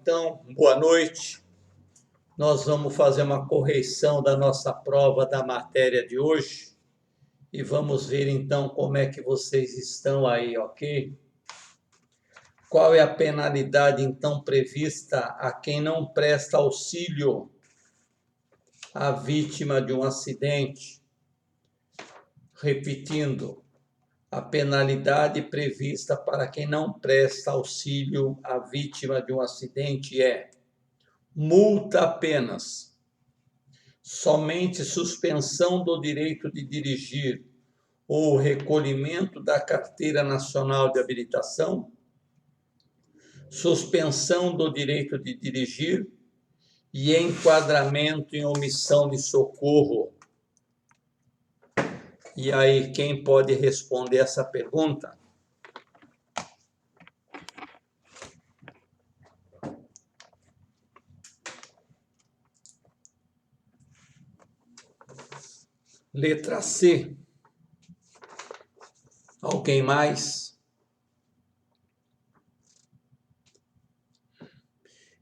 então, boa noite. Nós vamos fazer uma correção da nossa prova da matéria de hoje e vamos ver então como é que vocês estão aí, ok? Qual é a penalidade então prevista a quem não presta auxílio à vítima de um acidente? Repetindo, a penalidade prevista para quem não presta auxílio à vítima de um acidente é multa apenas, somente suspensão do direito de dirigir ou recolhimento da carteira nacional de habilitação, suspensão do direito de dirigir e enquadramento em omissão de socorro. E aí, quem pode responder essa pergunta? Letra C. Alguém mais?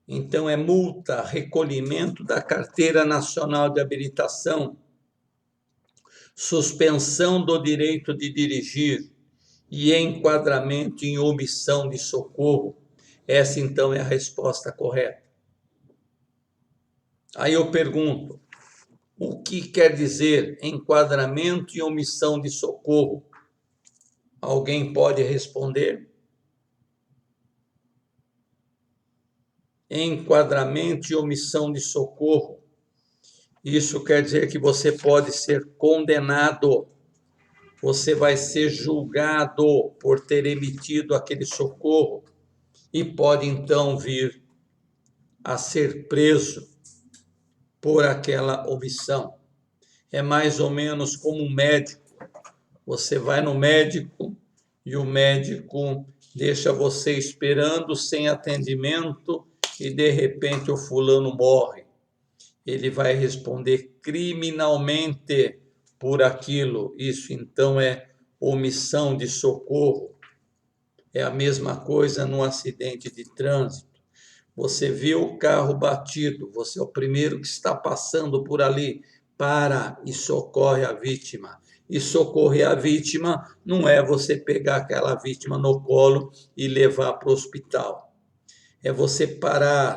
Então, é multa, recolhimento da carteira nacional de habilitação, suspensão do direito de dirigir e enquadramento em omissão de socorro. Essa, então, é a resposta correta. Aí eu pergunto, o que quer dizer enquadramento e omissão de socorro? Alguém pode responder? Enquadramento e omissão de socorro. Isso quer dizer que você pode ser condenado, você vai ser julgado por ter emitido aquele socorro e pode então vir a ser preso por aquela omissão. É mais ou menos como um médico. Você vai no médico e o médico deixa você esperando sem atendimento e de repente o fulano morre. Ele vai responder criminalmente por aquilo. Isso então é omissão de socorro. É a mesma coisa no acidente de trânsito. Você viu o carro batido, você é o primeiro que está passando por ali, para e socorre a vítima. E socorrer a vítima não é você pegar aquela vítima no colo e levar para o hospital. É você parar,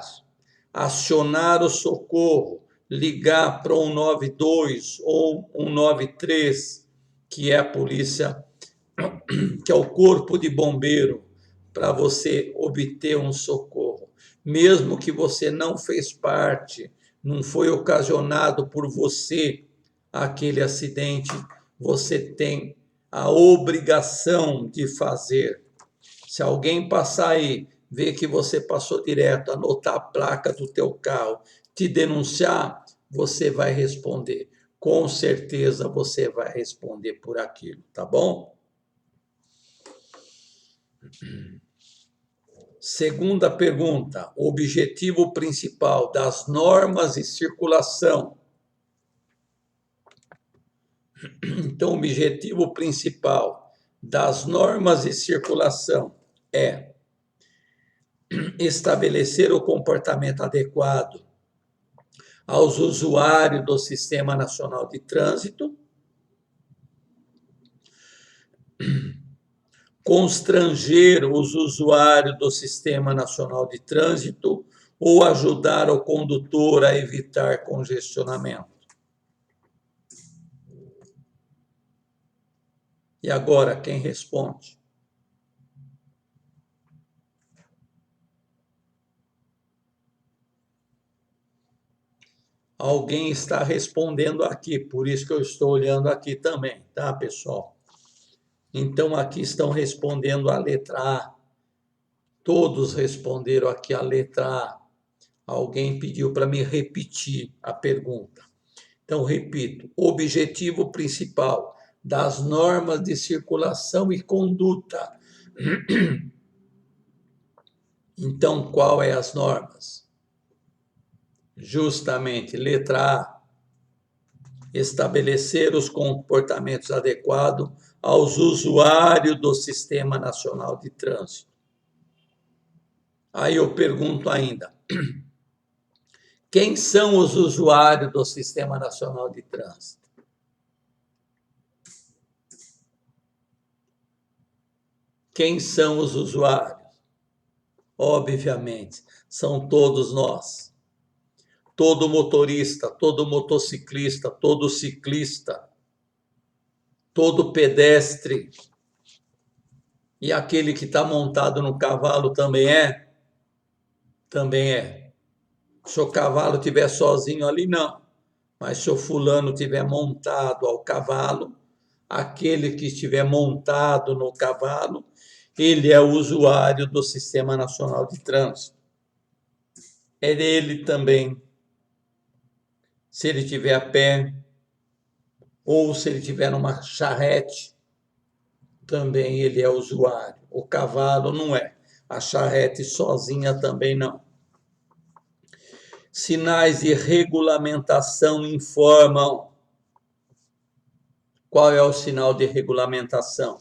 acionar o socorro, ligar para 192 ou 193, que é a polícia, que é o corpo de bombeiro, para você obter um socorro. Mesmo que você não fez parte, não foi ocasionado por você aquele acidente, você tem a obrigação de fazer. Se alguém passar aí, ver que você passou direto, anotar a placa do teu carro, te denunciar, você vai responder. Com certeza você vai responder por aquilo, tá bom? Segunda pergunta, objetivo principal das normas de circulação. Então, o objetivo principal das normas de circulação é estabelecer o comportamento adequado aos usuários do Sistema Nacional de Trânsito, constranger os usuários do Sistema Nacional de Trânsito ou ajudar o condutor a evitar congestionamento. E agora, quem responde? Alguém está respondendo aqui, por isso que eu estou olhando aqui também, tá, pessoal? Então, aqui estão respondendo a letra A. Todos responderam aqui a letra A. Alguém pediu para me repetir a pergunta. Então, repito, objetivo principal das normas de circulação e conduta. Então, qual é as normas? Justamente, letra A, estabelecer os comportamentos adequados aos usuários do Sistema Nacional de Trânsito. Aí eu pergunto ainda, quem são os usuários do Sistema Nacional de Trânsito? Quem são os usuários? Obviamente, são todos nós. Todo motorista, todo motociclista, todo ciclista, todo pedestre. E aquele que está montado no cavalo também é? Também é. Se o cavalo estiver sozinho ali, não. Mas se o fulano estiver montado ao cavalo, aquele que estiver montado no cavalo, ele é o usuário do Sistema Nacional de Trânsito. É ele também, se ele estiver a pé, ou se ele estiver numa charrete, também ele é usuário. O cavalo não é. A charrete sozinha também não. Sinais de regulamentação informam. Qual é o sinal de regulamentação?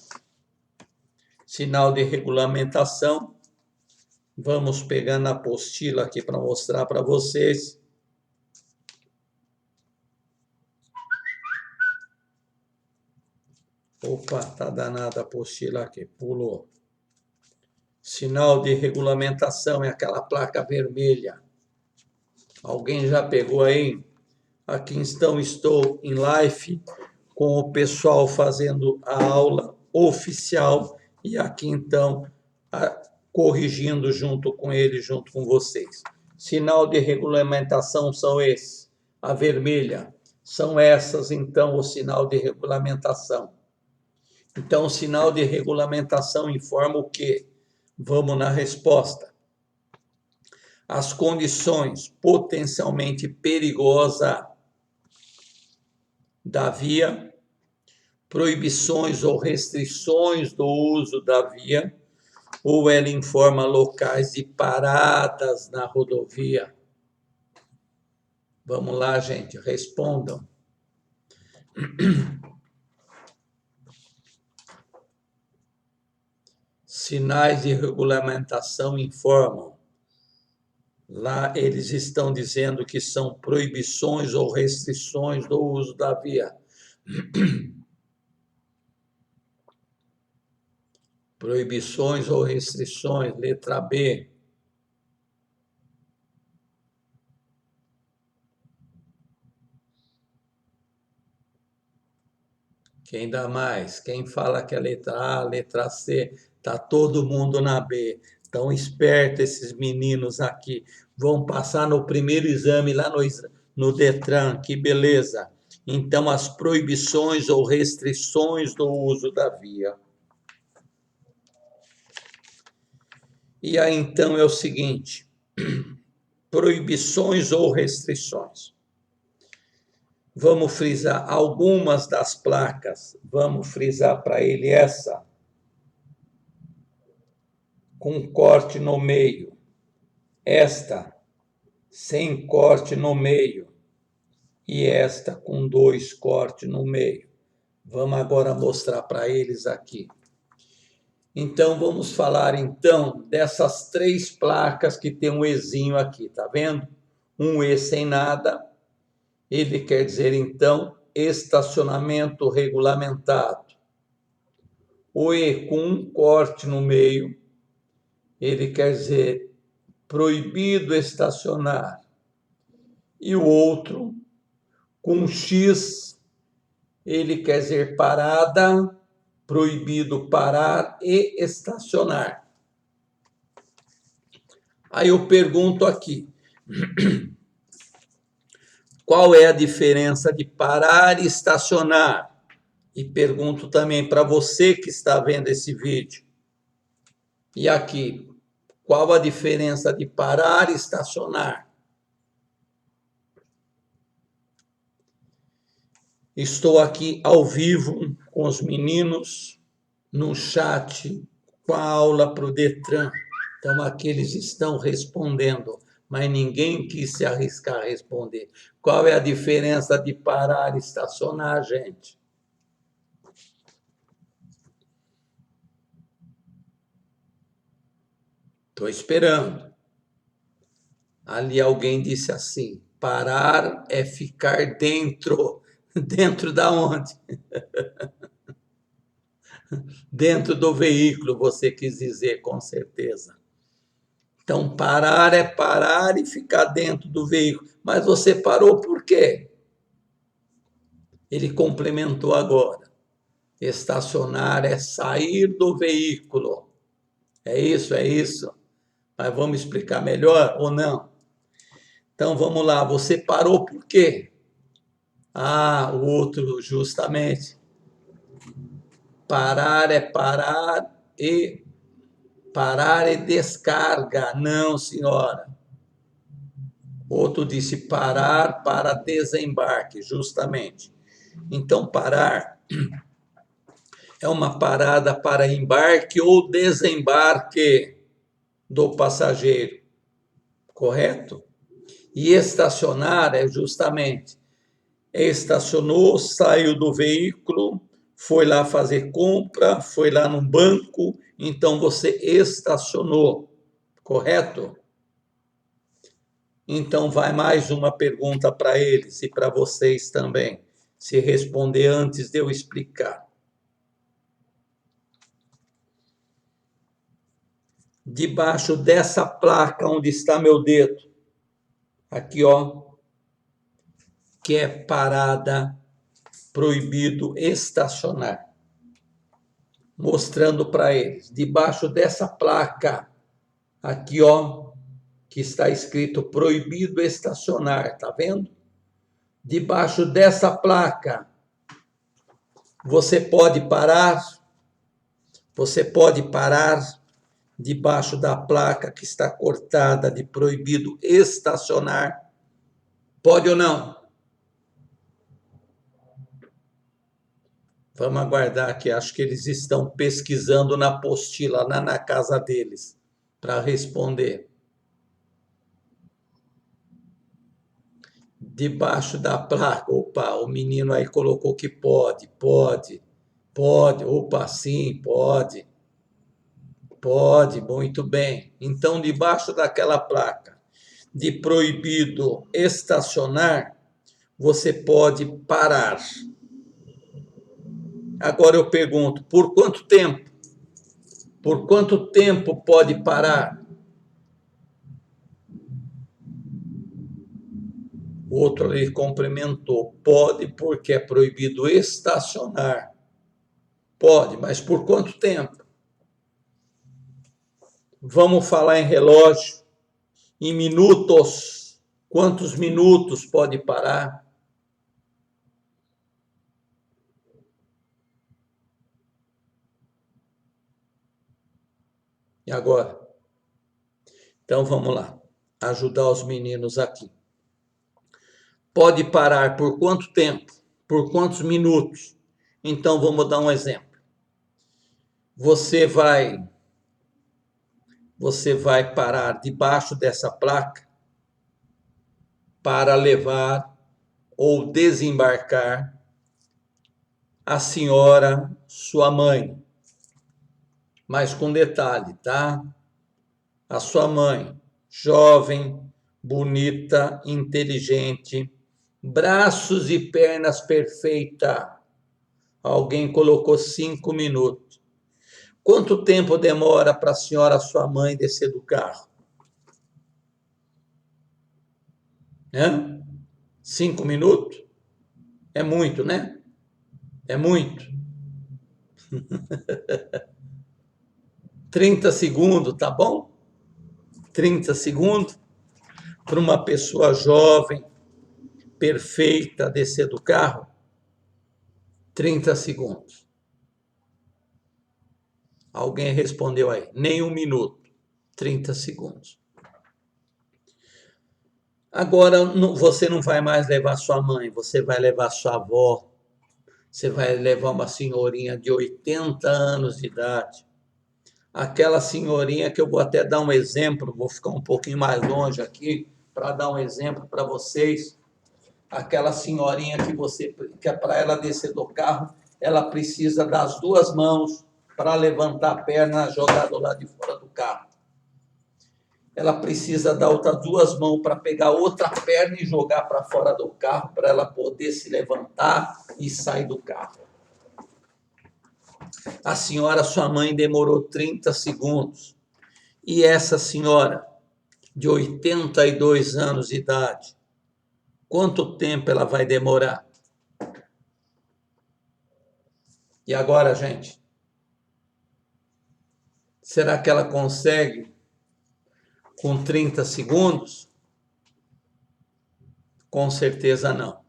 Sinal de regulamentação, vamos pegar na apostila aqui para mostrar para vocês. Opa, tá danada a apostila aqui, pulou. Sinal de regulamentação é aquela placa vermelha. Alguém já pegou aí? Aqui então estou em live com o pessoal fazendo a aula oficial e aqui então corrigindo junto com ele, junto com vocês. Sinal de regulamentação são esses. A vermelha são essas então o sinal de regulamentação. Então o sinal de regulamentação informa o quê? Vamos na resposta. As condições potencialmente perigosas da via, proibições ou restrições do uso da via, ou ela informa locais de paradas na rodovia? Vamos lá, gente, respondam. Sinais de regulamentação informam. Lá eles estão dizendo que são proibições ou restrições do uso da via. Proibições ou restrições, letra B. Quem dá mais? Quem fala que é letra A, letra C? Tá todo mundo na B. Tão espertos esses meninos aqui. Vão passar no primeiro exame lá no Detran. Que beleza. Então, as proibições ou restrições do uso da via. E aí, então, é o seguinte. Proibições ou restrições. Vamos frisar algumas das placas. Vamos frisar para ele essa. Com corte no meio. Esta sem corte no meio. E esta com 2 cortes no meio. Vamos agora mostrar para eles aqui. Então, vamos falar então dessas 3 placas que tem um Ezinho aqui, tá vendo? Um E sem nada. Ele quer dizer, então, estacionamento regulamentado. O E com um corte no meio, ele quer dizer proibido estacionar. E o outro, com X, ele quer dizer parada, proibido parar e estacionar. Aí eu pergunto aqui, qual é a diferença de parar e estacionar? E pergunto também para você que está vendo esse vídeo. E aqui, qual a diferença de parar e estacionar? Estou aqui ao vivo com os meninos no chat com a aula para o Detran. Então, aqui eles estão respondendo, mas ninguém quis se arriscar a responder. Qual é a diferença de parar e estacionar, gente? Estou esperando. Ali alguém disse assim: parar é ficar dentro. Dentro da onde? Dentro do veículo, você quis dizer, com certeza. Então, parar é parar e ficar dentro do veículo. Mas você parou por quê? Ele complementou agora. Estacionar é sair do veículo. É isso, é isso. Mas vamos explicar melhor ou não? Então vamos lá, você parou por quê? Ah, o outro, justamente. Parar é parar e descarga. Não, senhora. Outro disse parar para desembarque, justamente. Então, parar é uma parada para embarque ou desembarque do passageiro, correto? E estacionar é justamente estacionou, saiu do veículo, foi lá fazer compra, foi lá no banco, então você estacionou, correto? Então vai mais uma pergunta para eles e para vocês também, se responder antes de eu explicar. Debaixo dessa placa onde está meu dedo, aqui ó, que é parada, proibido estacionar. Mostrando para eles, debaixo dessa placa, aqui ó, que está escrito proibido estacionar, tá vendo? Debaixo dessa placa, você pode parar debaixo da placa que está cortada de proibido estacionar. Pode ou não? Vamos aguardar aqui, acho que eles estão pesquisando na apostila, lá na casa deles, para responder. Debaixo da placa, opa, o menino aí colocou que pode. Opa, sim, pode. Pode, muito bem. Então, debaixo daquela placa de proibido estacionar, você pode parar. Agora eu pergunto, por quanto tempo? Por quanto tempo pode parar? O outro ali complementou, pode porque é proibido estacionar. Pode, mas por quanto tempo? Vamos falar em relógio, em minutos. Quantos minutos pode parar? E agora? Então vamos lá, ajudar os meninos aqui. Pode parar por quanto tempo? Por quantos minutos? Então vamos dar um exemplo. Você vai parar debaixo dessa placa para levar ou desembarcar a senhora, sua mãe. Mas com detalhe, tá? A sua mãe, jovem, bonita, inteligente, braços e pernas perfeita. Alguém colocou 5 minutos. Quanto tempo demora para a senhora, sua mãe, descer do carro? 5 minutos? É muito, né? É muito. 30 segundos, tá bom? 30 segundos para uma pessoa jovem, perfeita, descer do carro? 30 segundos. Alguém respondeu aí, nem 1 minuto, 30 segundos. Agora, você não vai mais levar sua mãe, você vai levar sua avó, você vai levar uma senhorinha de 80 anos de idade. Aquela senhorinha que eu vou até dar um exemplo, vou ficar um pouquinho mais longe aqui para dar um exemplo para vocês. Aquela senhorinha que é para ela descer do carro, ela precisa das 2 mãos para levantar a perna jogar do lado de fora do carro. ela precisa dar outras duas mãos para pegar outra perna e jogar para fora do carro, para ela poder se levantar e sair do carro. A senhora, sua mãe, demorou 30 segundos. E essa senhora, de 82 anos de idade, quanto tempo ela vai demorar? E agora, gente? Será que ela consegue com 30 segundos? Com certeza não.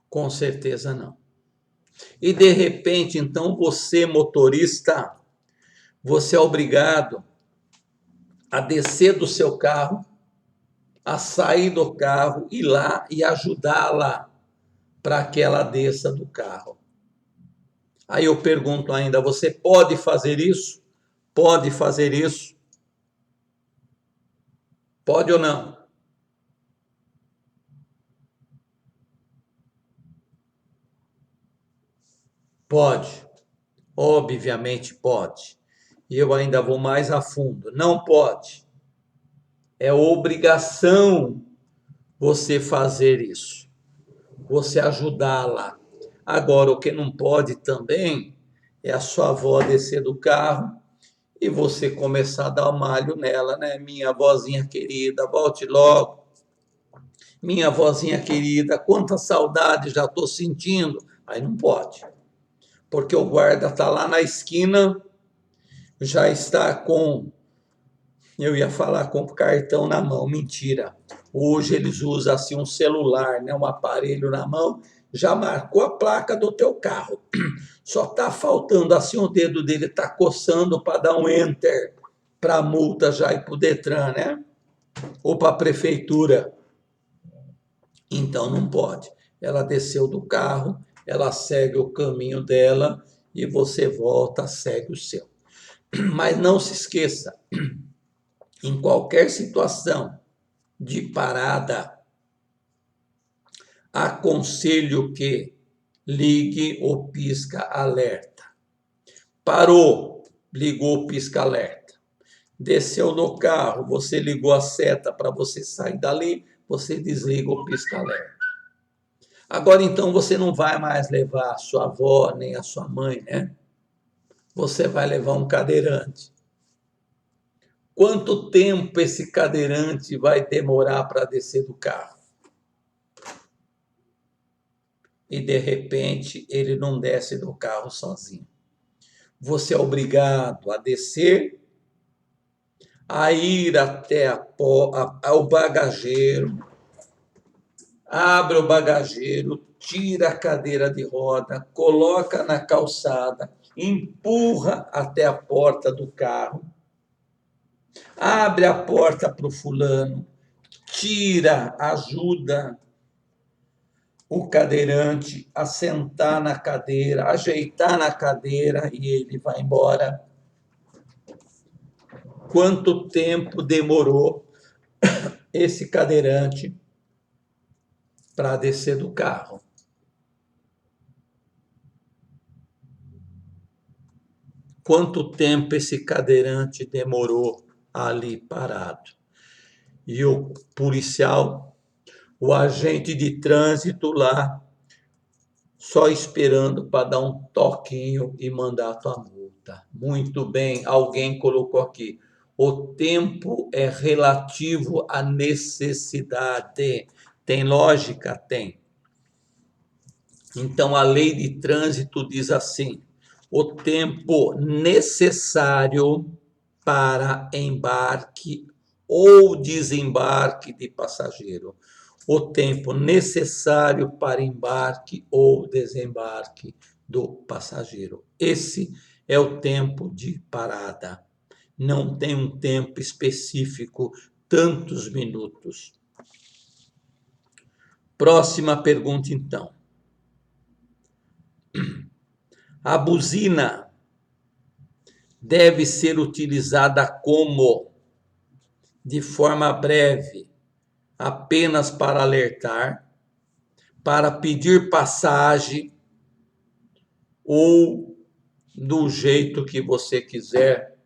Com certeza não. E de repente, então, você, motorista, você é obrigado a descer do seu carro, a sair do carro, ir lá e ajudá-la para que ela desça do carro. Aí eu pergunto ainda, você pode fazer isso? Pode fazer isso? Pode ou não? Pode. Obviamente pode. E eu ainda vou mais a fundo. Não pode. É obrigação você fazer isso. Você ajudá-la. Agora, o que não pode também é a sua avó descer do carro e você começar a dar malho nela, né? Minha vozinha querida, volte logo. Minha vozinha querida, quanta saudade já estou sentindo. Aí não pode, porque o guarda está lá na esquina, já está com, eu ia falar com o cartão na mão, mentira. Hoje eles usam assim um celular, né, um aparelho na mão, já marcou a placa do teu carro. Só está faltando assim o dedo dele está coçando para dar um enter para a multa já ir para o Detran, né? Ou para a prefeitura. Então não pode. Ela desceu do carro, ela segue o caminho dela e você volta, segue o seu. Mas não se esqueça, em qualquer situação de parada, aconselho que ligue o pisca-alerta. Parou, ligou o pisca-alerta. Desceu no carro, você ligou a seta para você sair dali, você desliga o pisca-alerta. Agora, então, você não vai mais levar a sua avó nem a sua mãe, né? Você vai levar um cadeirante. Quanto tempo esse cadeirante vai demorar para descer do carro? E, de repente, ele não desce do carro sozinho. Você é obrigado a descer, a ir até ao bagageiro, abre o bagageiro, tira a cadeira de roda, coloca na calçada, empurra até a porta do carro, abre a porta para o fulano, tira, ajuda o cadeirante a sentar na cadeira, ajeitar na cadeira e ele vai embora. Quanto tempo demorou esse cadeirante para descer do carro? Quanto tempo esse cadeirante demorou ali parado? E o policial, o agente de trânsito lá, só esperando para dar um toquinho e mandar a tua multa. Muito bem, alguém colocou aqui. O tempo é relativo à necessidade. Tem lógica? Tem. Então, a lei de trânsito diz assim: o tempo necessário para embarque ou desembarque de passageiro. O tempo necessário para embarque ou desembarque do passageiro. Esse é o tempo de parada. Não tem um tempo específico, tantos minutos. Próxima pergunta, então. A buzina deve ser utilizada como? De forma breve, apenas para alertar, para pedir passagem ou do jeito que você quiser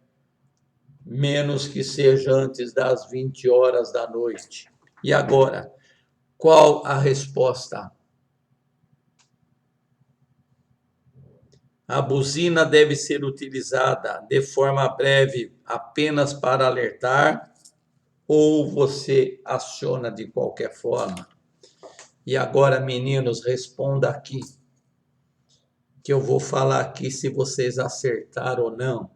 menos que seja antes das 20 horas da noite. E agora, qual a resposta? A buzina deve ser utilizada de forma breve apenas para alertar ou você aciona de qualquer forma? E agora, meninos, responda aqui, que eu vou falar aqui se vocês acertaram ou não.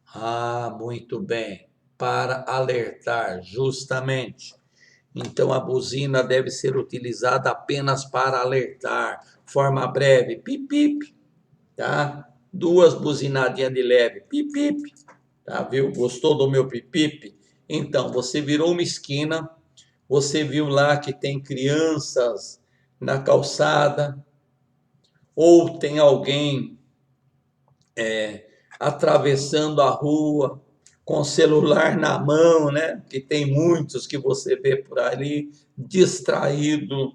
Ah, muito bem. Para alertar, justamente. Então, a buzina deve ser utilizada apenas para alertar. Forma breve, pip, pip, tá? 2 buzinadinhas de leve, pip, pip, tá? Viu? Gostou do meu pip, pip? Então, você virou uma esquina, você viu lá que tem crianças na calçada, ou tem alguém atravessando a rua com o celular na mão, né? Que tem muitos que você vê por ali, distraído.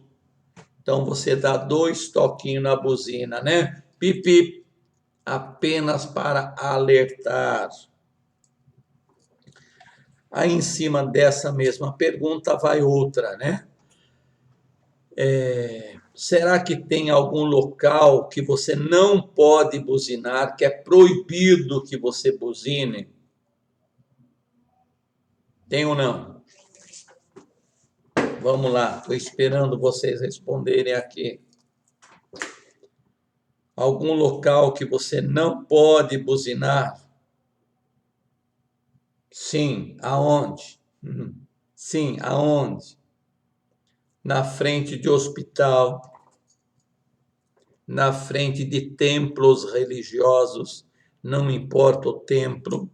Então você dá 2 toquinhos na buzina, né? Pip, pip, apenas para alertar. Aí em cima dessa mesma pergunta vai outra, né? Será que tem algum local que você não pode buzinar, que é proibido que você buzine? Tem ou não? Vamos lá, estou esperando vocês responderem aqui. Algum local que você não pode buzinar? Sim, aonde? Sim, aonde? Na frente de hospital, na frente de templos religiosos, não importa o templo,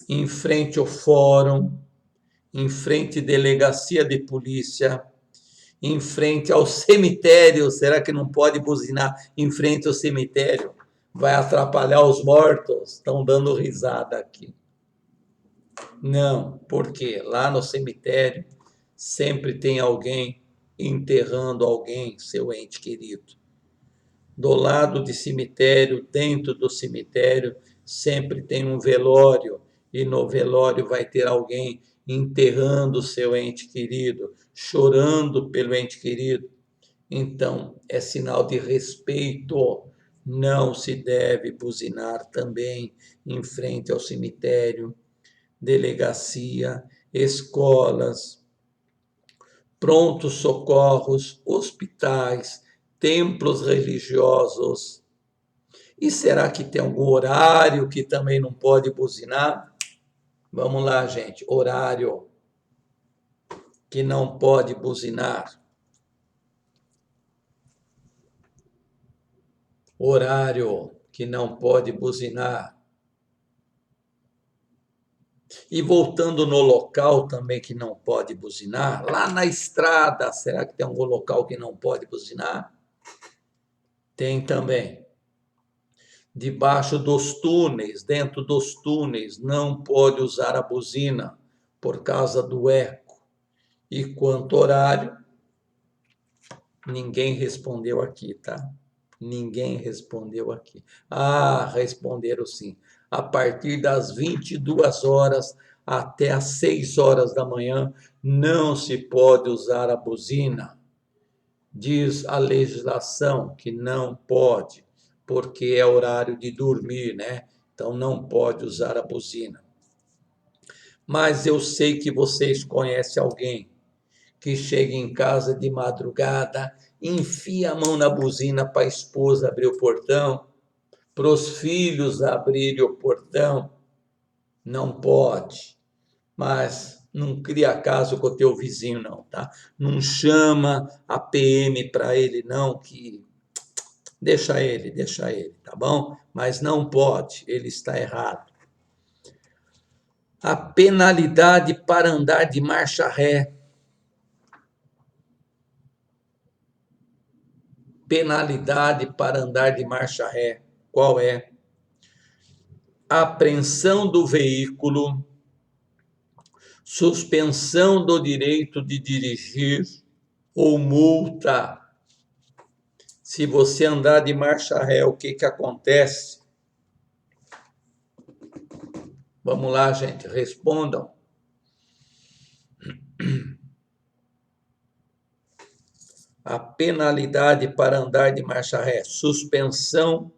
em frente ao fórum, em frente à delegacia de polícia, em frente ao cemitério. Será que não pode buzinar em frente ao cemitério? Vai atrapalhar os mortos? Estão dando risada aqui. Não, porque lá no cemitério sempre tem alguém enterrando alguém, seu ente querido. Do lado de cemitério, dentro do cemitério, sempre tem um velório, e no velório vai ter alguém enterrando o seu ente querido, chorando pelo ente querido. Então, é sinal de respeito. Não se deve buzinar também em frente ao cemitério, delegacia, escolas, prontos socorros, hospitais, templos religiosos. E será que tem algum horário que também não pode buzinar? Vamos lá, gente. Horário que não pode buzinar. Horário que não pode buzinar. E voltando no local também que não pode buzinar, lá na estrada, será que tem algum local que não pode buzinar? Tem também. Debaixo dos túneis, dentro dos túneis, não pode usar a buzina por causa do eco. E quanto horário, ninguém respondeu aqui, tá? Ninguém respondeu aqui. Ah, responderam sim. A partir das 22 horas até as 6 horas da manhã, não se pode usar a buzina. Diz a legislação que não pode, porque é horário de dormir, né? Então não pode usar a buzina. Mas eu sei que vocês conhecem alguém que chega em casa de madrugada, enfia a mão na buzina para a esposa abrir o portão, para os filhos abrirem o portão. Não pode. Mas não cria caso com o teu vizinho, não, tá? Não chama a PM para ele, não, que deixa ele, tá bom? Mas não pode, ele está errado. A penalidade para andar de marcha ré. Penalidade para andar de marcha ré. Qual é? Apreensão do veículo, suspensão do direito de dirigir ou multa. Se você andar de marcha ré, o que acontece? Vamos lá, gente, respondam. A penalidade para andar de marcha ré: suspensão,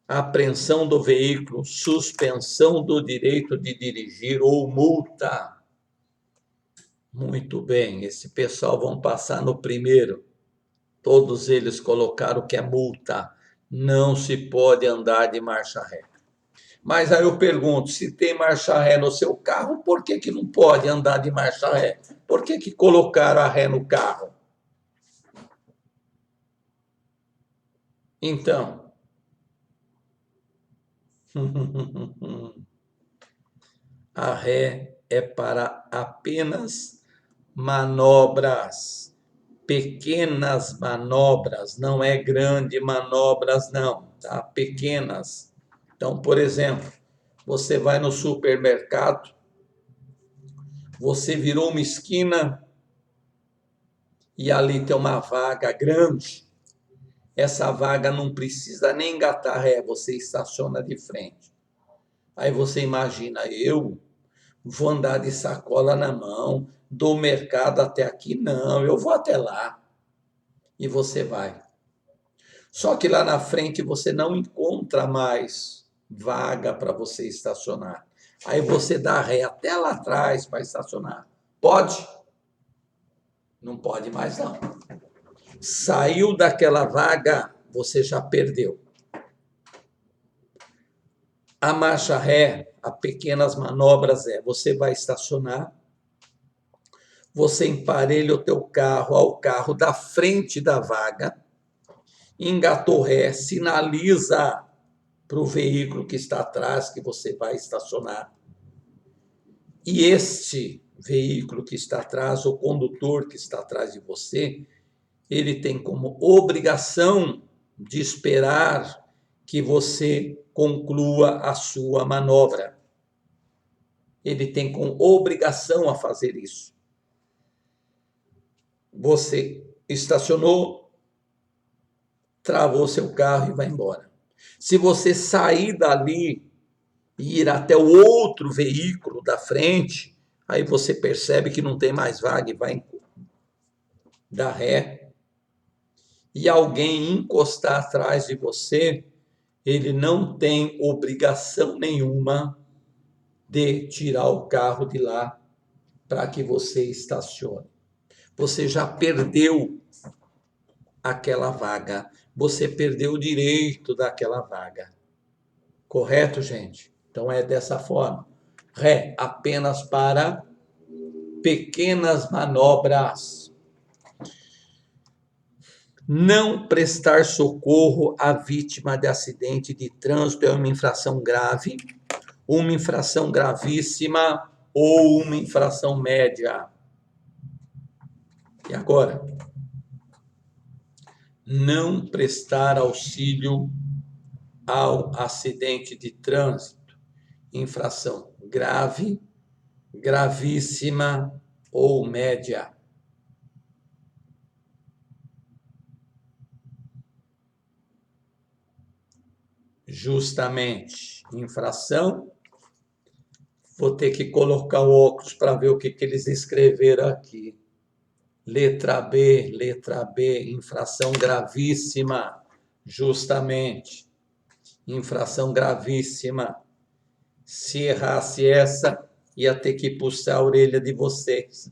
apreensão do veículo, suspensão do direito de dirigir ou multa. Muito bem, esse pessoal vão passar no primeiro. Todos eles colocaram que é multa. Não se pode andar de marcha ré. Mas aí eu pergunto, se tem marcha ré no seu carro, por que que não pode andar de marcha ré? Por que que colocaram a ré no carro? Então, a ré é para apenas manobras, pequenas manobras, não é grande manobras não, tá? Pequenas. Então, por exemplo, você vai no supermercado, você virou uma esquina e ali tem uma vaga grande. Essa vaga não precisa nem engatar ré, você estaciona de frente. Aí você imagina, eu vou andar de sacola na mão, do mercado até aqui, não, eu vou até lá. E você vai. Só que lá na frente você não encontra mais vaga para você estacionar. Aí você dá ré até lá atrás para estacionar. Pode? Não pode mais não. Saiu daquela vaga, você já perdeu. A marcha ré, a pequenas manobras você vai estacionar, você emparelha o teu carro ao carro da frente da vaga, engatou ré, sinaliza para o veículo que está atrás que você vai estacionar. E este veículo que está atrás, o condutor que está atrás de você, ele tem como obrigação de esperar que você conclua a sua manobra. Ele tem como obrigação a fazer isso. Você estacionou, travou seu carro e vai embora. Se você sair dali e ir até o outro veículo da frente, aí você percebe que não tem mais vaga e vai dar ré. E alguém encostar atrás de você, ele não tem obrigação nenhuma de tirar o carro de lá para que você estacione. Você já perdeu aquela vaga. Você perdeu o direito daquela vaga. Correto, gente? Então é dessa forma. Ré apenas para pequenas manobras. Não prestar socorro à vítima de acidente de trânsito é uma infração grave, uma infração gravíssima ou uma infração média. E agora? Não prestar auxílio ao acidente de trânsito, infração grave, gravíssima ou média. Justamente, infração. Vou ter que colocar o óculos para ver o que eles escreveram aqui. Letra B, infração gravíssima, justamente. Infração gravíssima. Se errasse essa, ia ter que puxar a orelha de vocês.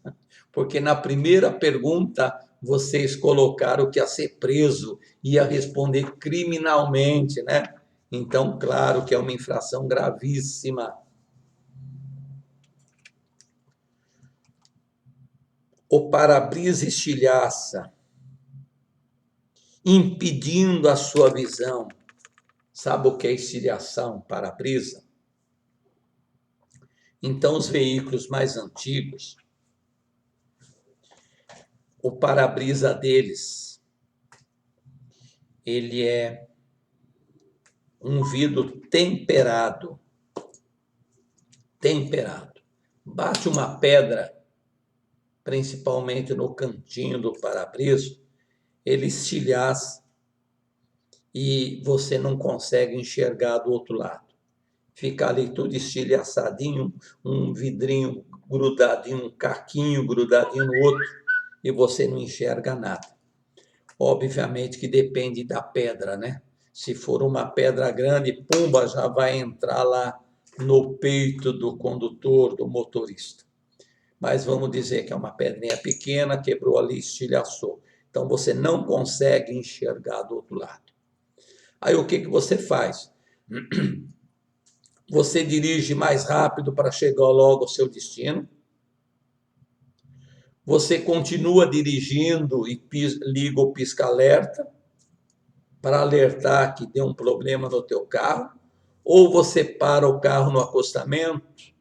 Porque na primeira pergunta, vocês colocaram que ia ser preso, ia responder criminalmente, né? Então, claro que é uma infração gravíssima. O para-brisa estilhaça, impedindo a sua visão. Sabe o que é estilhação, para-brisa? Então, os veículos mais antigos, o para-brisa deles, ele é um vidro temperado. Temperado. Bate uma pedra, principalmente no cantinho do para-brisa, ele estilhaça e você não consegue enxergar do outro lado. fica ali tudo estilhaçadinho, um vidrinho grudadinho, um caquinho grudadinho no outro, e você não enxerga nada. Obviamente que depende da pedra, né? Se for uma pedra grande, pumba, já vai entrar lá no peito do condutor, do motorista. Mas vamos dizer que é uma pedrinha pequena, quebrou ali, estilhaçou. Então você não consegue enxergar do outro lado. Aí o que você faz? Você dirige mais rápido para chegar logo ao seu destino. Você continua dirigindo e liga o pisca-alerta para alertar que deu um problema no teu carro, ou você para o carro no acostamento,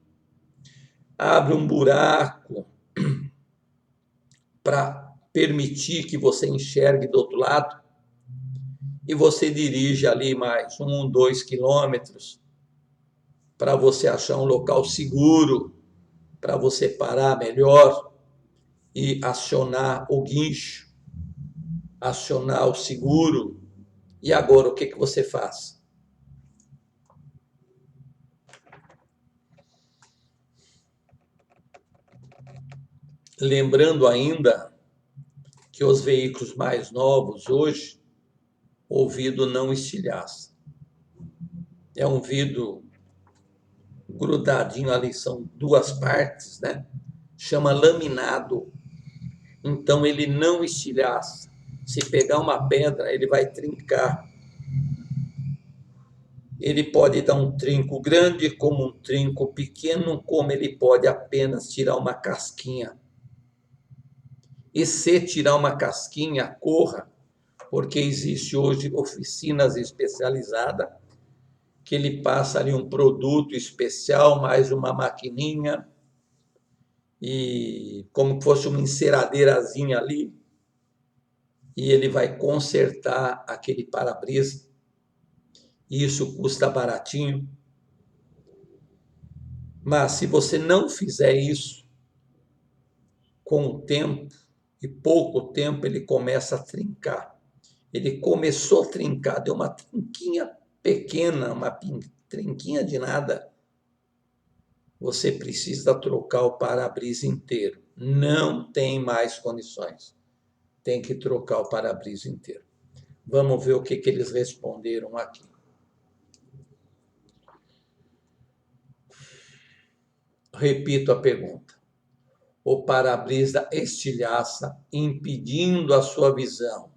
abre um buraco para permitir que você enxergue do outro lado e você dirige ali mais 2 quilômetros para você achar um local seguro, para você parar melhor e acionar o guincho, acionar o seguro. E agora o que você faz? Lembrando ainda que os veículos mais novos hoje, o vidro não estilhaça. É um vidro grudadinho ali, são duas partes, né? Chama laminado. Então ele não estilhaça. Se pegar uma pedra, ele vai trincar. Ele pode dar um trinco grande, como um trinco pequeno, como ele pode apenas tirar uma casquinha. E se tirar uma casquinha, corra, porque existe hoje oficinas especializadas, que ele passa ali um produto especial, mais uma maquininha, e como fosse uma enceradeirazinha ali, e ele vai consertar aquele para-brisa. Isso custa baratinho. Mas se você não fizer isso, com o tempo, e pouco tempo, ele começa a trincar. Ele começou a trincar, deu uma trinquinha pequena, uma trinquinha de nada. Você precisa trocar o para-brisa inteiro. Não tem mais condições. Tem que trocar o para-brisa inteiro. Vamos ver o que eles responderam aqui. Repito a pergunta. O para-brisa estilhaça, impedindo a sua visão.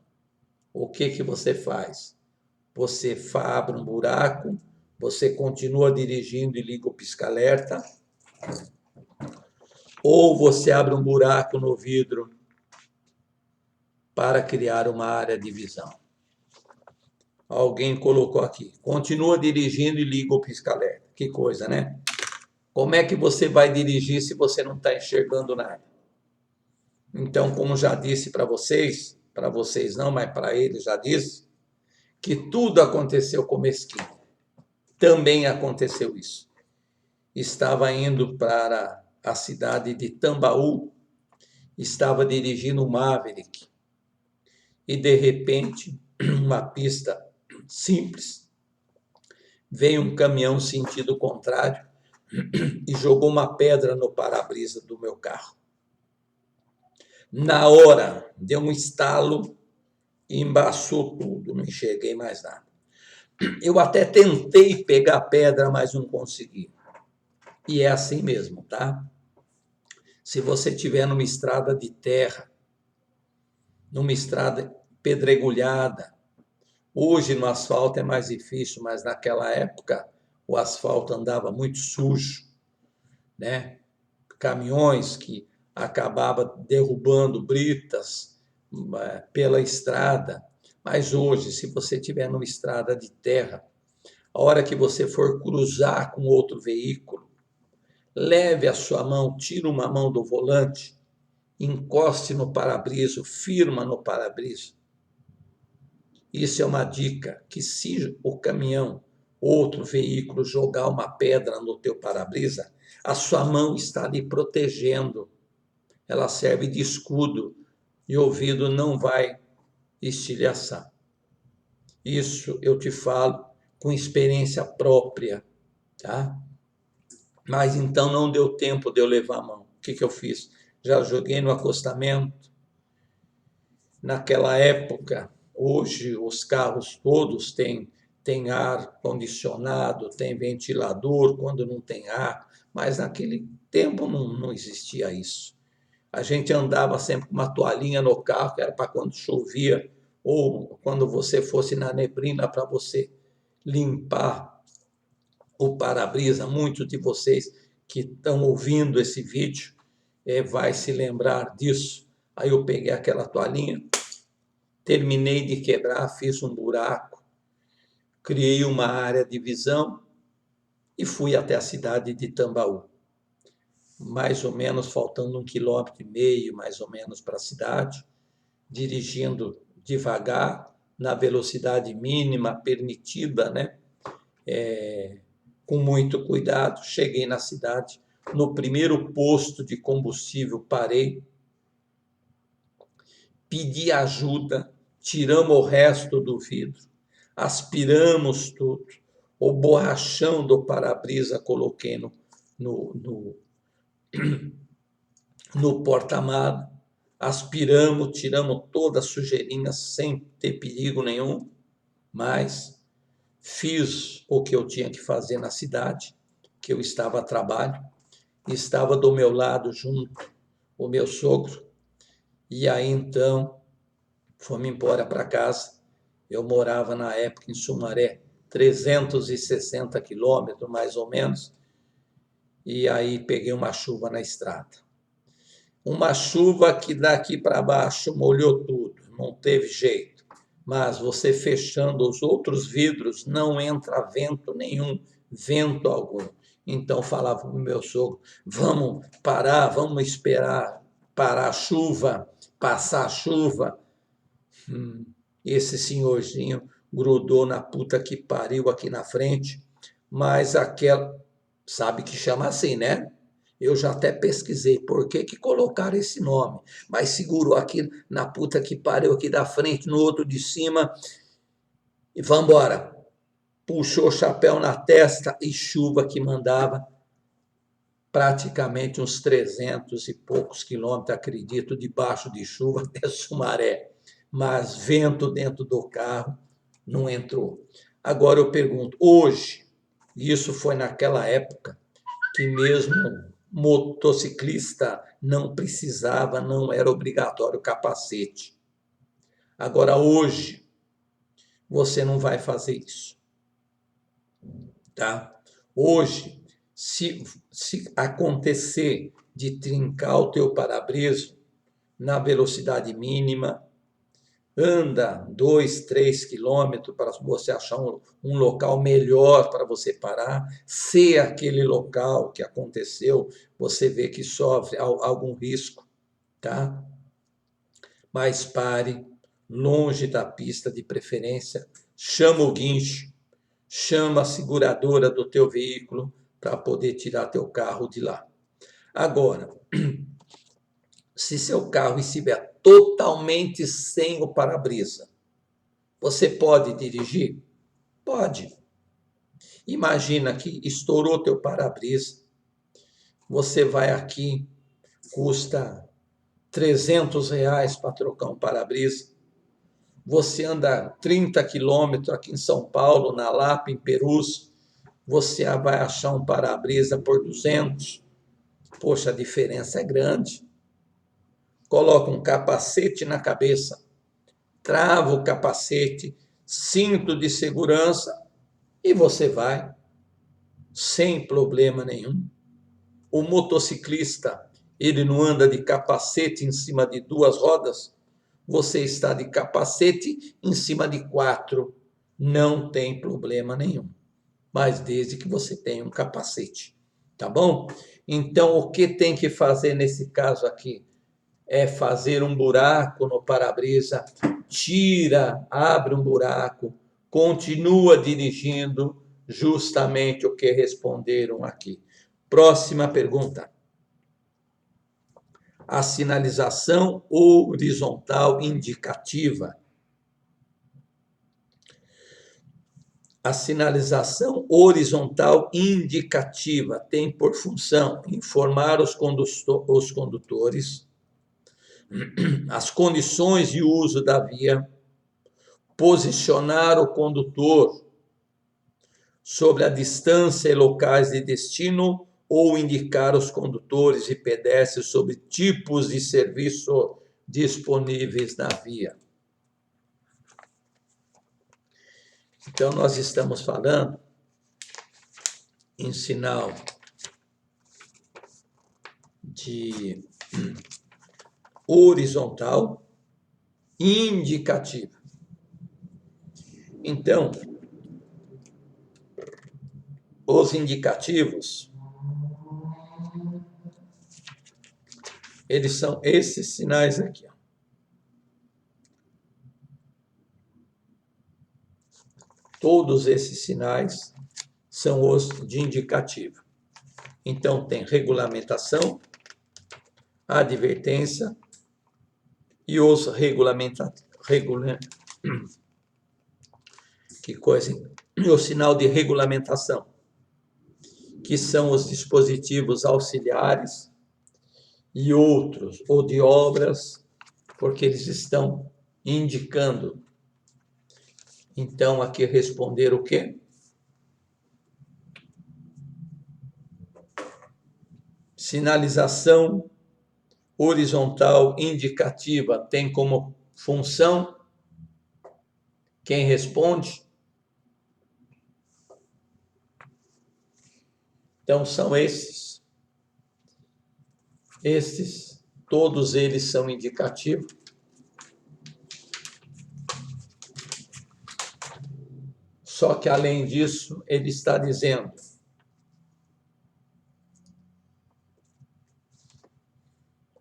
O que você faz? Você abre um buraco, você continua dirigindo e liga o pisca-alerta, ou você abre um buraco no vidro para criar uma área de visão. Alguém colocou aqui, continua dirigindo e liga o pisca-alerta. Que coisa, né? Como é que você vai dirigir se você não está enxergando nada? Então, como já disse para vocês não, mas para ele já disse, que tudo aconteceu com Mesquita. Também aconteceu isso. Estava indo para a cidade de Tambaú, estava dirigindo um Maverick, e de repente, uma pista simples, veio um caminhão sentido contrário e jogou uma pedra no para-brisa do meu carro. Na hora, deu um estalo e embaçou tudo, não enxerguei mais nada. Eu até tentei pegar a pedra, mas não consegui. E é assim mesmo, tá? Se você estiver numa estrada de terra, numa estrada pedregulhada, hoje no asfalto é mais difícil, mas naquela época o asfalto andava muito sujo, né? Caminhões que acabavam derrubando britas pela estrada. Mas hoje, se você estiver numa estrada de terra, a hora que você for cruzar com outro veículo, leve a sua mão, tira uma mão do volante, encoste no para-brisa, firma no para-brisa. Isso é uma dica, que se o caminhão, outro veículo, jogar uma pedra no teu para-brisa, a sua mão está ali protegendo. Ela serve de escudo e o vidro não vai estilhaçar. Isso eu te falo com experiência própria. tá? Mas então não deu tempo de eu levar a mão. O que que eu fiz? Já joguei no acostamento. Naquela época, hoje os carros todos têm ar condicionado, tem ventilador quando não tem ar, mas naquele tempo não existia isso. A gente andava sempre com uma toalhinha no carro, que era para quando chovia, ou quando você fosse na neblina, para você limpar o para-brisa. Muitos de vocês que estão ouvindo esse vídeo vai se lembrar disso. Aí eu peguei aquela toalhinha, terminei de quebrar, fiz um buraco, criei uma área de visão e fui até a cidade de Tambaú. Mais ou menos, faltando 1,5 km, mais ou menos, para a cidade, dirigindo devagar, na velocidade mínima permitida, né? Com muito cuidado. Cheguei na cidade, no primeiro posto de combustível parei, pedi ajuda, tiramos o resto do vidro, aspiramos tudo, o borrachão do para-brisa coloquei no porta-malas, aspiramos, tiramos toda a sujeirinha sem ter perigo nenhum, mas fiz o que eu tinha que fazer na cidade, que eu estava a trabalho, estava do meu lado junto o meu sogro, e aí então fomos embora para casa. Eu morava na época em Sumaré, 360 quilômetros mais ou menos, e aí peguei uma chuva na estrada. Uma chuva que daqui para baixo molhou tudo, não teve jeito. Mas você fechando os outros vidros, não entra vento nenhum, vento algum. Então falava para o meu sogro, vamos parar, vamos esperar parar a chuva, passar a chuva. Esse senhorzinho grudou na puta que pariu aqui na frente, mas aquela, sabe que chama assim, né? Eu já até pesquisei por que que colocaram esse nome, mas segurou aqui na puta que pariu aqui da frente, no outro de cima, e vambora. Puxou o chapéu na testa e chuva que mandava praticamente uns 300 e poucos quilômetros, acredito, debaixo de chuva até Sumaré. Mas vento dentro do carro não entrou. Agora eu pergunto, hoje, isso foi naquela época que mesmo motociclista não precisava, não era obrigatório capacete. Agora hoje você não vai fazer isso, tá? Hoje, se acontecer de trincar o teu para-brisa na velocidade mínima, anda 2, 3 quilômetros para você achar um local melhor para você parar. Se aquele local que aconteceu, você vê que sofre algum risco, tá? Mas pare longe da pista de preferência, chama o guincho, chama a seguradora do teu veículo para poder tirar teu carro de lá. Agora, se seu carro estiver totalmente sem o para-brisa, você pode dirigir? Pode. Imagina que estourou teu para-brisa, você vai aqui, custa R$ 300 para trocar um para-brisa, você anda 30 quilômetros aqui em São Paulo, na Lapa, em Perus, você vai achar um para-brisa por 200. Poxa, a diferença é grande. Coloca um capacete na cabeça, trava o capacete, cinto de segurança e você vai sem problema nenhum. O motociclista, ele não anda de capacete em cima de 2 rodas, você está de capacete em cima de 4, não tem problema nenhum, mas desde que você tenha um capacete, tá bom? Então, o que tem que fazer nesse caso aqui? É fazer um buraco no para-brisa, tira, abre um buraco, continua dirigindo, justamente o que responderam aqui. Próxima pergunta. A sinalização horizontal indicativa. A sinalização horizontal indicativa tem por função informar os condutores as condições de uso da via, posicionar o condutor sobre a distância e locais de destino ou indicar os condutores e pedestres sobre tipos de serviço disponíveis na via. Então, nós estamos falando em sinal de horizontal indicativo. Então, os indicativos, eles são esses sinais aqui. Todos esses sinais são os de indicativo. Então, tem regulamentação, advertência e os o sinal de regulamentação, que são os dispositivos auxiliares e outros, ou de obras, porque eles estão indicando. Então, aqui responder o quê? Sinalização horizontal indicativa tem como função, quem responde? Então, são esses. Estes, todos eles são indicativos. Só que, além disso, ele está dizendo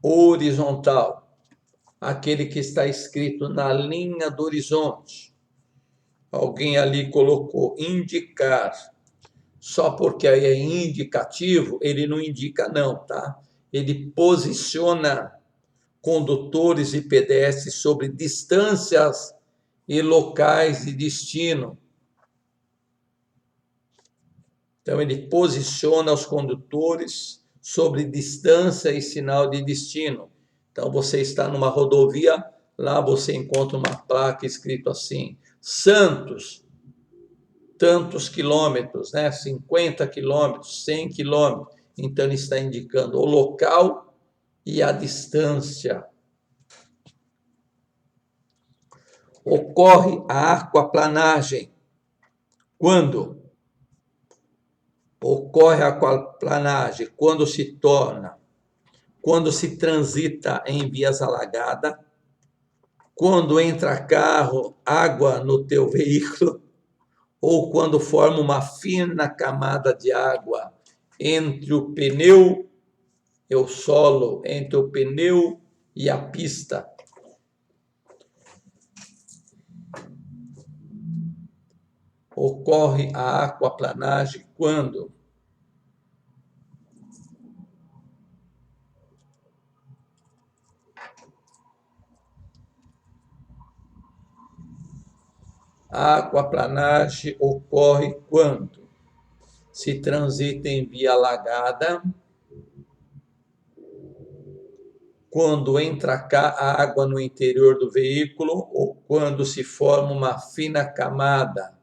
horizontal, aquele que está escrito na linha do horizonte. Alguém ali colocou indicar. Só porque aí é indicativo, ele não indica não, tá? Ele posiciona condutores e pedestres sobre distâncias e locais de destino. Então, ele posiciona os condutores sobre distância e sinal de destino. Então, você está numa rodovia, lá você encontra uma placa escrito assim, Santos, tantos quilômetros, né? 50 quilômetros, 100 quilômetros. Então, ele está indicando o local e a distância. Ocorre a aquaplanagem. Quando? Ocorre a aquaplanagem quando se transita em vias alagadas, quando entra carro, água no teu veículo, ou quando forma uma fina camada de água entre o pneu e o solo, entre o pneu e a pista. Ocorre a aquaplanagem quando a aquaplanagem ocorre quando se transita em via alagada, quando entra a água no interior do veículo ou quando se forma uma fina camada.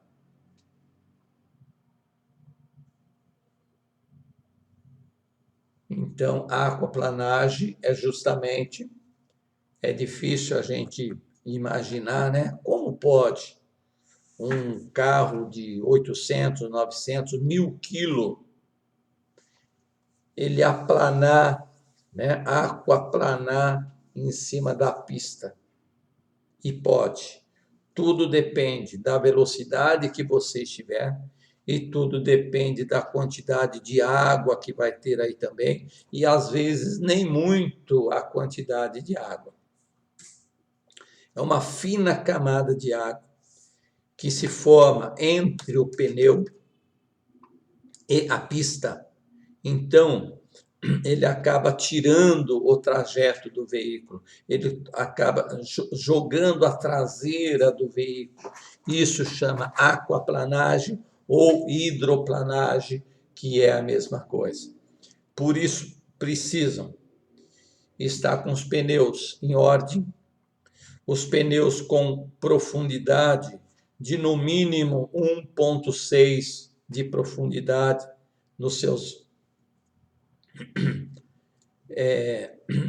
Então, a aquaplanagem é difícil a gente imaginar, né? Como pode um carro de 800, 900, 1000 quilos, ele aplanar, né? Aquaplanar em cima da pista? E pode. Tudo depende da velocidade que você estiver, e tudo depende da quantidade de água que vai ter aí também, e às vezes nem muito a quantidade de água. É uma fina camada de água que se forma entre o pneu e a pista. Então, ele acaba tirando o trajeto do veículo, ele acaba jogando a traseira do veículo. Isso chama aquaplanagem ou hidroplanagem, que é a mesma coisa. Por isso, precisam estar com os pneus em ordem, os pneus com profundidade de no mínimo 1,6 de profundidade nos seus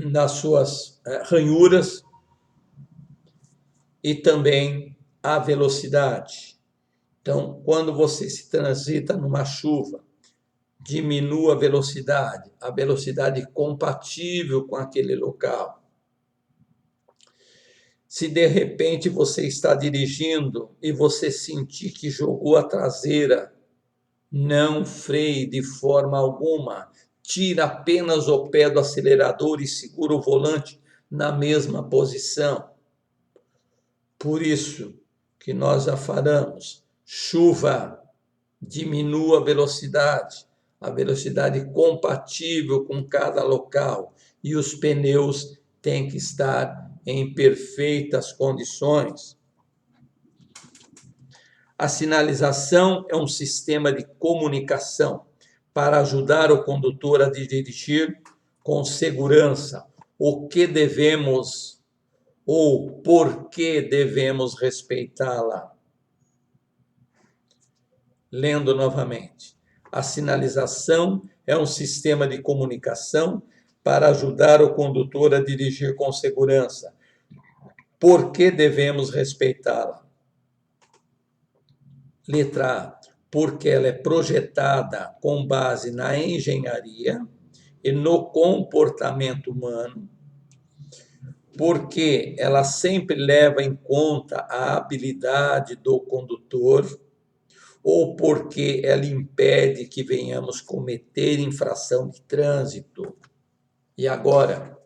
nas suas ranhuras, e também a velocidade. Então, quando você se transita numa chuva, diminua a velocidade compatível com aquele local. Se de repente você está dirigindo e você sentir que jogou a traseira, não freie de forma alguma. Tira apenas o pé do acelerador e segura o volante na mesma posição. Por isso que nós já falamos, chuva, diminua a velocidade compatível com cada local, e os pneus têm que estar em perfeitas condições. A sinalização é um sistema de comunicação para ajudar o condutor a dirigir com segurança. O que devemos ou por que devemos respeitá-la? Lendo novamente. A sinalização é um sistema de comunicação para ajudar o condutor a dirigir com segurança. Por que devemos respeitá-la? Letra A, porque ela é projetada com base na engenharia e no comportamento humano, porque ela sempre leva em conta a habilidade do condutor, ou porque ela impede que venhamos cometer infração de trânsito. E agora?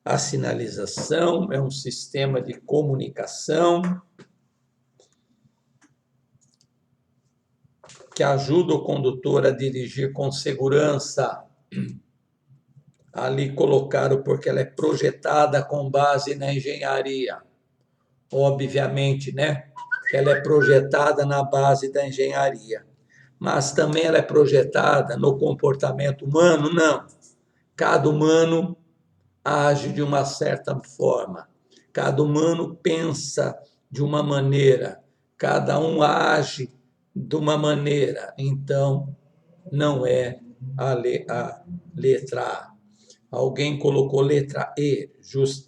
A sinalização é um sistema de comunicação que ajuda o condutor a dirigir com segurança. Ali colocaram porque ela é projetada com base na engenharia. Obviamente, né? Ela é projetada na base da engenharia. Mas também ela é projetada no comportamento humano? Não. Cada humano age de uma certa forma. Cada humano pensa de uma maneira. Cada um age de uma maneira. Então, não é a letra A. Alguém colocou letra E,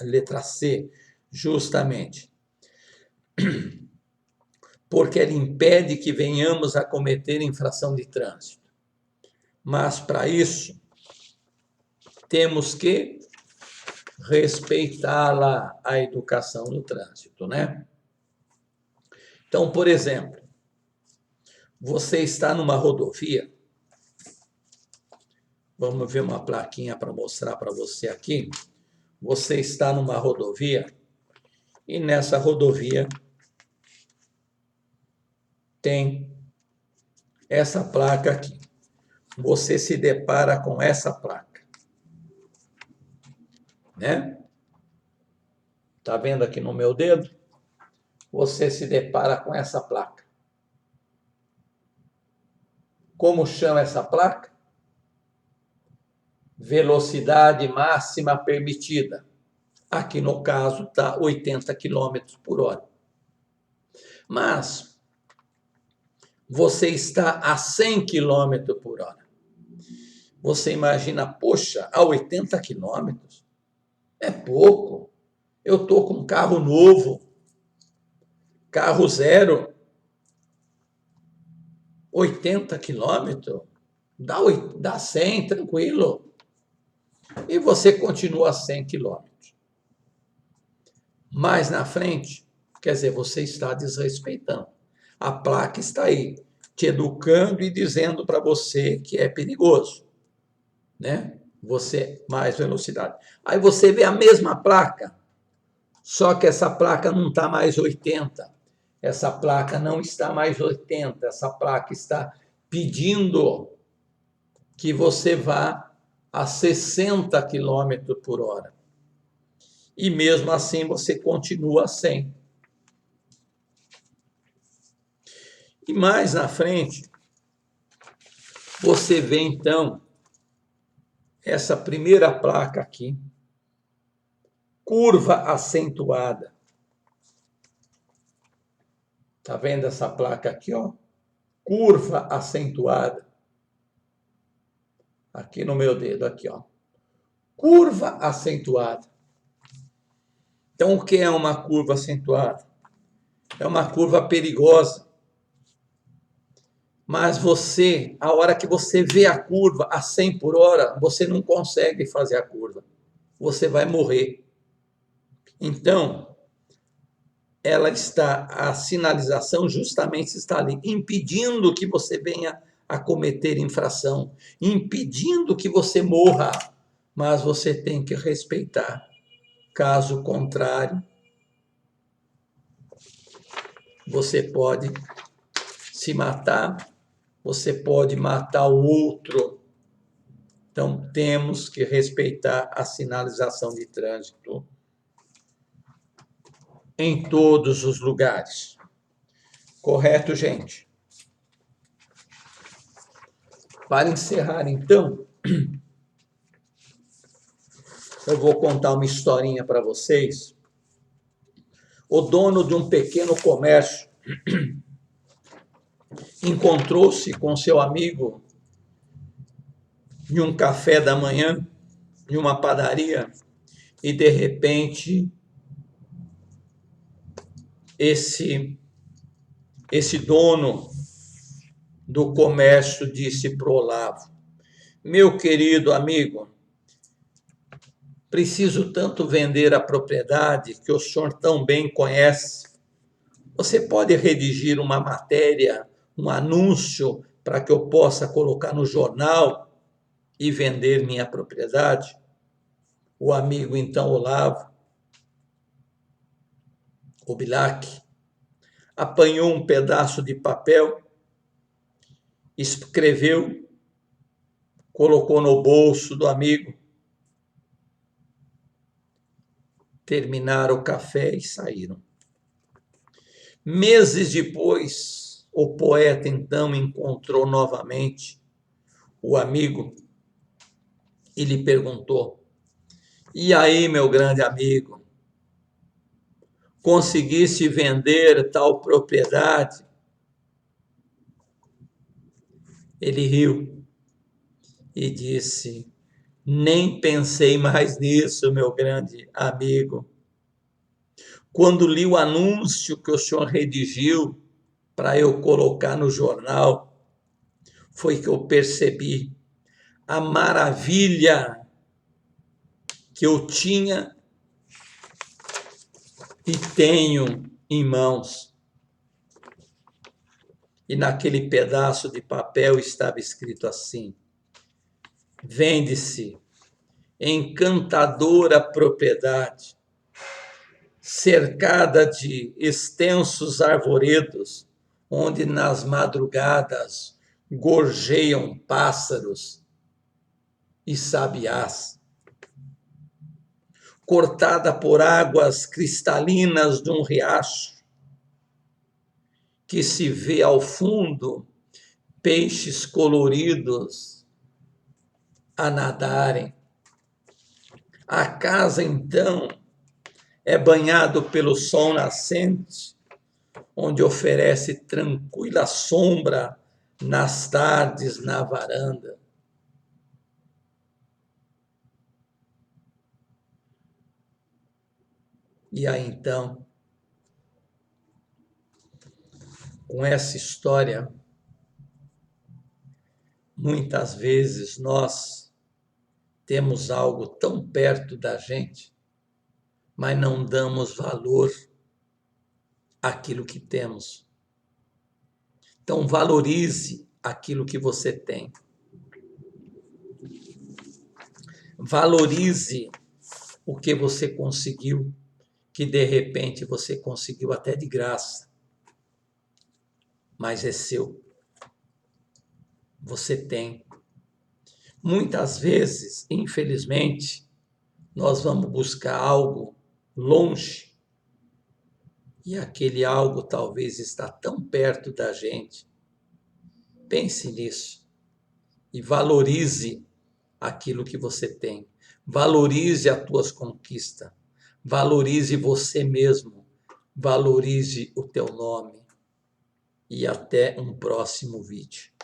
letra C, justamente. Porque ela impede que venhamos a cometer infração de trânsito. Mas, para isso, temos que respeitá-la, a educação no trânsito, né? Então, por exemplo, você está numa rodovia, vamos ver uma plaquinha para mostrar para você aqui. Você está numa rodovia e nessa rodovia tem essa placa aqui. Você se depara com essa placa, né? Tá vendo aqui no meu dedo? Você se depara com essa placa. Como chama essa placa? Velocidade máxima permitida. Aqui no caso está 80 km por hora. Mas você está a 100 km por hora. Você imagina, poxa, a 80 km? É pouco. Eu estou com um carro novo, carro zero, 80 km, dá 100, tranquilo. E você continua a 100 km. Mais na frente, quer dizer, você está desrespeitando. A placa está aí, te educando e dizendo para você que é perigoso, né? Você, mais velocidade. Aí você vê a mesma placa Só que essa placa não está mais 80. Essa placa não está mais 80. Essa placa está pedindo que você vá a 60 km por hora. E mesmo assim você continua a 100. E mais na frente, você vê então essa primeira placa aqui, curva acentuada. Tá vendo essa placa aqui, ó? Curva acentuada. Aqui no meu dedo, aqui, ó. Curva acentuada. Então, o que é uma curva acentuada? É uma curva perigosa. Mas você, a hora que você vê a curva a 100 por hora, você não consegue fazer a curva. Você vai morrer. Então, a sinalização justamente está ali, impedindo que você venha a cometer infração, impedindo que você morra, mas você tem que respeitar. Caso contrário, você pode se matar, você pode matar o outro. Então, temos que respeitar a sinalização de trânsito em todos os lugares. Correto, gente? Para encerrar, então, eu vou contar uma historinha para vocês. O dono de um pequeno comércio encontrou-se com seu amigo em um café da manhã, em uma padaria, e de repente esse dono do comércio disse para o Olavo: meu querido amigo, preciso tanto vender a propriedade que o senhor tão bem conhece. Você pode redigir uma matéria, um anúncio, para que eu possa colocar no jornal e vender minha propriedade? O amigo, então, Olavo, o Bilac, apanhou um pedaço de papel, escreveu, colocou no bolso do amigo, terminaram o café e saíram. Meses depois, o poeta então encontrou novamente o amigo e lhe perguntou: e aí, meu grande amigo, conseguisse vender tal propriedade? Ele riu e disse: nem pensei mais nisso, meu grande amigo. Quando li o anúncio que o senhor redigiu para eu colocar no jornal, foi que eu percebi a maravilha que eu tinha e tenho em mãos. E naquele pedaço de papel estava escrito assim: vende-se encantadora propriedade, cercada de extensos arvoredos, onde nas madrugadas gorjeiam pássaros e sabiás, cortada por águas cristalinas de um riacho, que se vê ao fundo peixes coloridos a nadarem. A casa, então, é banhado pelo sol nascente, onde oferece tranquila sombra nas tardes na varanda. E aí, então, com essa história, muitas vezes nós temos algo tão perto da gente, mas não damos valor àquilo que temos. Então, valorize aquilo que você tem. Valorize o que você conseguiu que de repente você conseguiu até de graça, mas é seu. Você tem. Muitas vezes, infelizmente, nós vamos buscar algo longe e aquele algo talvez está tão perto da gente. Pense nisso e valorize aquilo que você tem. Valorize as tuas conquistas. Valorize você mesmo. Valorize o teu nome. E até um próximo vídeo.